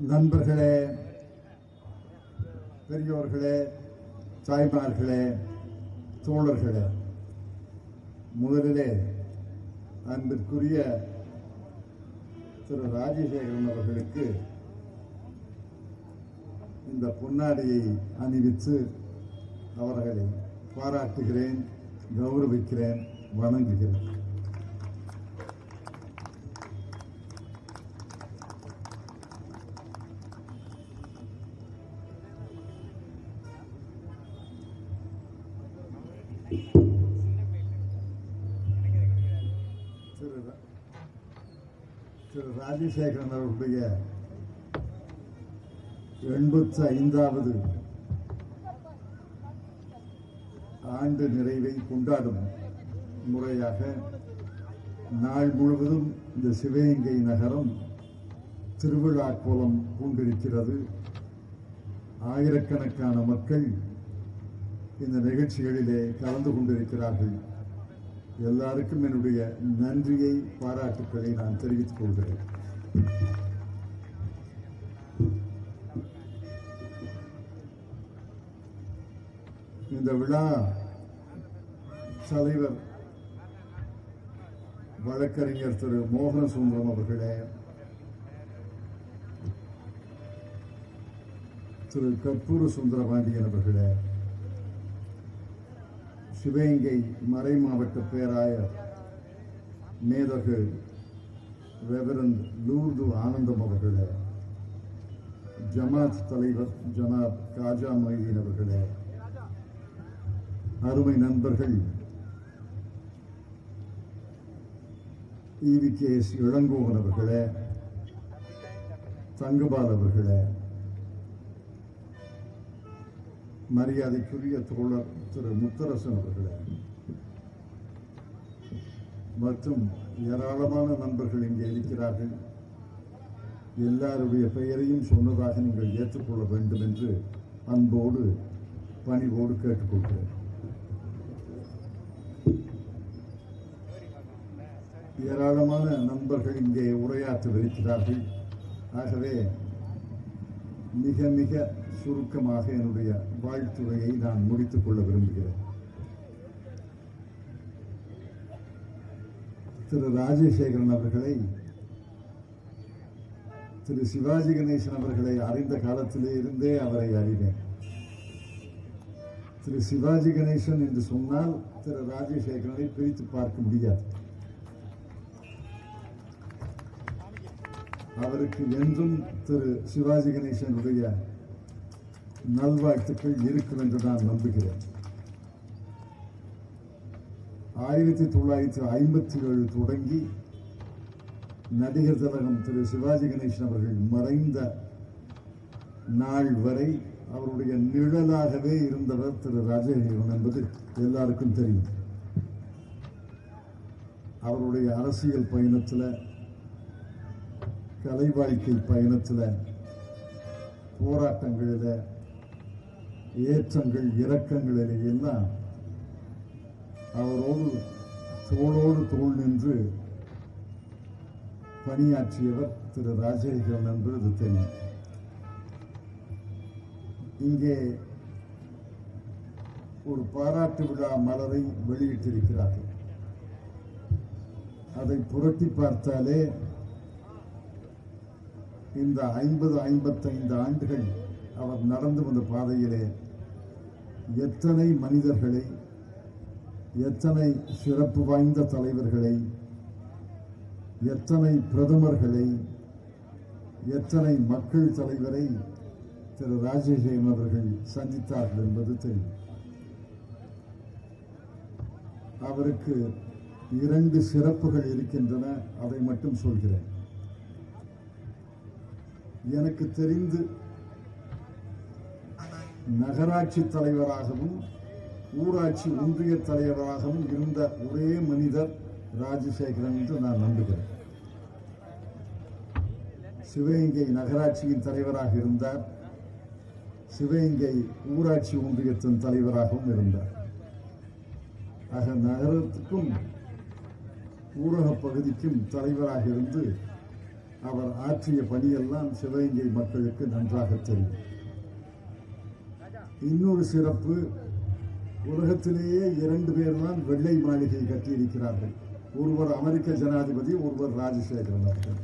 நண்பர்களே, பெரியோர்களே, தாய்மார்களே, தோழர்களே, முதலிலே அன்பிற்குரிய திரு ராஜசேகரன் அவர்களுக்கு இந்த பொன்னாடியை அணிவித்து அவர்களை பாராட்டுகிறேன், கௌரவிக்கிறேன், வணங்குகிறேன். திரு ராஜசேகரன் அவர்களுடைய 85வது ஆண்டு நிறைவை கொண்டாடும் முறையாக நாள் முழுவதும் இந்த சிவகங்கை நகரம் திருவிழா கோலம் கொண்டிருக்கிறது. ஆயிரக்கணக்கான மக்கள் இந்த நிகழ்ச்சிகளிலே கலந்து கொண்டிருக்கிறார்கள். எல்லாருக்கும் என்னுடைய நன்றியை, பாராட்டுக்களை நான் தெரிவித்துக் கொள்கிறேன். இந்த விழா தலைவர் வழக்கறிஞர் திரு மோகன சுந்தரம் அவர்களே, திரு கற்பூர சுந்தரபாண்டியன் அவர்களே, சிவகங்கை மறை மாவட்ட பேராயர் மேதகு ரெவரண்ட் லூர்து ஆனந்தம் அவர்களே, ஜமாத் தலைவர் ஜனாப் காஜா மொய்தீன் அவர்களே, அருமை நண்பர்கள் EVKS இளங்கோவன் அவர்களே, தங்கபால் அவர்களே, மரியாதைக்குரிய தோழர் திரு முத்தரசன் அவர்களே மற்றும் ஏராளமான நண்பர்கள் இங்கே இருக்கிறார்கள். எல்லாருடைய பெயரையும் சொன்னதாக நீங்கள் ஏற்றுக்கொள்ள வேண்டும் என்று அன்போடு பணிவோடு கேட்டுக்கொள்கிறேன். ஏராளமான நண்பர்கள் இங்கே உரையாற்றவிருக்கிறார்கள். ஆகவே மிக மிக சுருக்கமாக என்னுடைய வாழ்த்துறையை நான் முடித்துக் கொள்ள விரும்புகிறேன். திரு ராஜசேகரன் அவர்களை, திரு சிவாஜி கணேசன் அவர்களை அறிந்த காலத்திலே இருந்தே அவரை அறிவேன். திரு சிவாஜி கணேசன் என்று சொன்னால் திரு ராஜசேகரனை பிரித்து பார்க்க முடியாது. அவருக்கு என்றும் திரு சிவாஜி கணேசனுடைய நல்வாழ்த்துக்கள் இருக்கும் என்று நான் நம்புகிறேன். 1957 தொடங்கி நடிகர் திலகம் திரு சிவாஜி கணேசன் அவர்கள் மறைந்த நாள் வரை அவருடைய நிழலாகவே இருந்தவர் திரு ராஜசேகரன் என்பது எல்லாருக்கும் தெரியும். அவருடைய அரசியல் பயணத்தில், கலை வாழ்க்கை பயணத்தில், போராட்டங்களில், ஏற்றங்கள் இறக்கங்களிலே எல்லாம் அவரோடு தோளோடு தோள் நின்று பணியாற்றியவர் திரு ராஜசேகரன் என்பது தெரியும். இங்கே ஒரு பாராட்டு விழா மலரை வெளியிட்டிருக்கிறார்கள். அதை புரட்டி பார்த்தாலே இந்த 50-55 ஆண்டுகள் அவர் நடந்து வந்த பாதையிலே எத்தனை மனிதர்களை, எத்தனை சிறப்பு வாய்ந்த தலைவர்களை, எத்தனை பிரதமர்களை, எத்தனை மக்கள் தலைவரை திரு ராஜசேகரன் அவர்கள் சந்தித்தார்கள் என்பது தெரியும். அவருக்கு 2 சிறப்புகள் இருக்கின்றன. அதை மட்டும் சொல்கிறேன். எனக்கு தெரிந்து நகராட்சி தலைவராகவும் ஊராட்சி ஒன்றிய தலைவராகவும் இருந்த ஒரே மனிதர் ராஜசேகரன் என்று நான் நம்புகிறேன். சிவகங்கை நகராட்சியின் தலைவராக இருந்தார். சிவகங்கை ஊராட்சி ஒன்றியத்தின் தலைவராகவும் இருந்தார். ஆக நகரத்துக்கும் ஊரக பகுதிக்கும் தலைவராக இருந்து அவர் ஆற்றிய பணியெல்லாம் சிவகங்கை மக்களுக்கு நன்றாக தெரியும். இன்னொரு சிறப்பு, உலகத்திலேயே 2 பேர் தான் வெள்ளை மாளிகை கட்டியிருக்கிறார்கள். ஒருவர் அமெரிக்க ஜனாதிபதி, ஒருவர் ராஜசேகரன் அவர்கள்.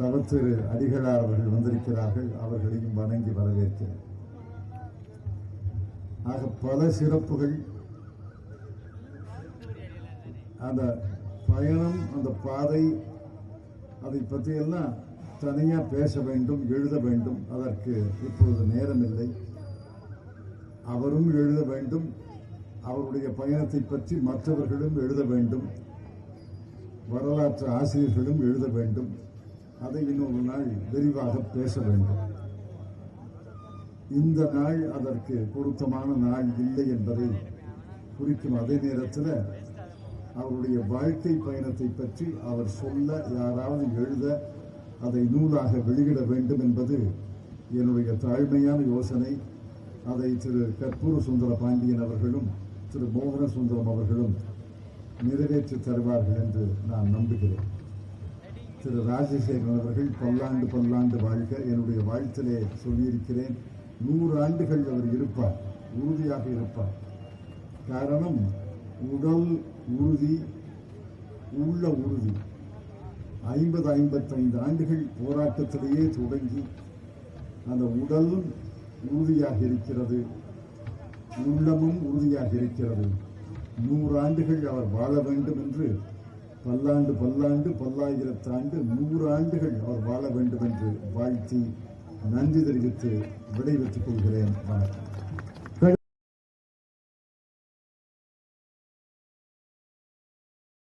தவத்திரு அடிகளார் அவர்கள் வந்திருக்கிறார்கள். அவர்களையும் வணங்கி வரவேற்கிறேன். ஆக பல சிறப்புகள். அந்த பயணம், அந்த பாதை, அதை பற்றியெல்லாம் தனியாக பேச வேண்டும், எழுத வேண்டும். அதற்கு இப்பொழுது நேரமில்லை. அவரும் எழுத வேண்டும், அவருடைய பயணத்தை பற்றி மற்றவர்களும் எழுத வேண்டும், வரலாற்று ஆசிரியர்களும் எழுத வேண்டும். அதை இன்னொரு நாள் விரிவாக பேச வேண்டும். இந்த நாள் அதற்கு பொருத்தமான நாள் இல்லை என்பதை குறிக்கும். அதே நேரத்தில் அவருடைய வாழ்க்கை பயணத்தை பற்றி அவர் சொல்ல, யாராவது எழுத, அதை நூலாக வெளியிட வேண்டும் என்பது என்னுடைய தாழ்மையான யோசனை. அதை திரு கற்பூர சுந்தர பாண்டியன் அவர்களும் திரு மோகன சுந்தரம் அவர்களும் நிறைவேற்றி தருவார்கள் என்று நான் நம்புகிறேன். திரு ராஜசேகரன் அவர்கள் பல்லாண்டு பல்லாண்டு வாழ்க. என்னுடைய வாழ்த்திலே சொல்லியிருக்கிறேன், 100 ஆண்டுகள் அவர் இருப்பார், உறுதியாக இருப்பார். காரணம், உடல் உறுதி, உள்ள உறுதி. 50-55 ஆண்டுகள் போராட்டத்திலேயே தொடங்கி அந்த உடலும் உறுதியாக இருக்கிறது, உள்ளமும் உறுதியாக இருக்கிறது. 100 ஆண்டுகள் அவர் வாழ வேண்டும் என்று, பல்லாண்டு பல்லாண்டு, பல்லாயிரத்து ஆண்டு, 100 ஆண்டுகள் அவர் வாழ வேண்டும் என்று வாழ்த்தி நன்றி தெரிவித்து விடைபெற்றுக் கொள்கிறேன். வணக்கம்.